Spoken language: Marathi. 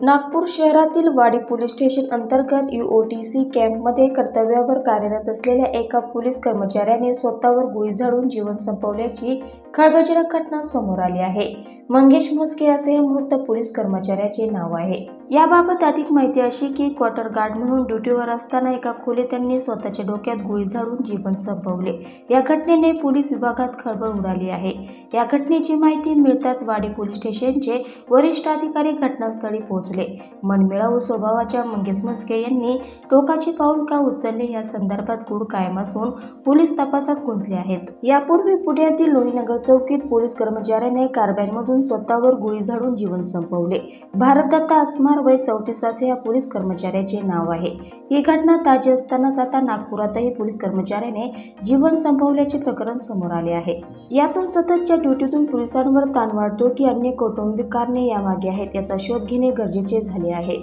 नागपूर शहरातील वाडी पोलीस स्टेशन अंतर्गत UOTC कॅम्पमध्ये कर्तव्यावर कार्यरत असलेल्या एका पोलीस कर्मचाऱ्याने स्वतःवर गोळी झाडून जीवन संपवल्याची खळबळजनक घटना समोर आली आहे। मंगेश म्हस्के असे या मृत पोलीस कर्मचाऱ्याचे नाव आहे। याबाबत अधिक माहिती अशी की क्वार्टर गार्ड म्हणून ड्युटीवर असताना एका खोलीत त्यांनी स्वतःच्या डोक्यात गोळी झाडून जीवन संपवले। या घटनेने पोलीस विभागात खळबळ उडाली आहे। या घटनेची माहिती मिळताच वाडी पोलीस स्टेशनचे वरिष्ठ अधिकारी घटनास्थळी पोहोचले। मनमिळावू स्वभावाच्या मंगेश म्हस्के यांनी टोकाची पाऊल का उचलले या संदर्भात गूढ कायम असून पोलीस तपासात गुंतले आहेत। यापूर्वी पुण्यातील लोणीनगर चौकीत पोलीस कर्मचाऱ्याने कारबॅनमधून स्वतःवर गोळी झाडून जीवन संपवले। भारत दत्ता अस्मार वय 34 असे या पोलीस कर्मचाऱ्याचे नाव आहे। ही घटना ताजी असतानाच आता नागपुरातही पोलीस कर्मचाऱ्याने जीवन संपवल्याचे प्रकरण समोर आले आहे। यातून सततच्या ड्युटीतून पोलिसांवर ताण वाढतो की अन्य कौटुंबिक कारणे यामागे आहेत याचा शोध घेणे गरजेचे झाले आहे।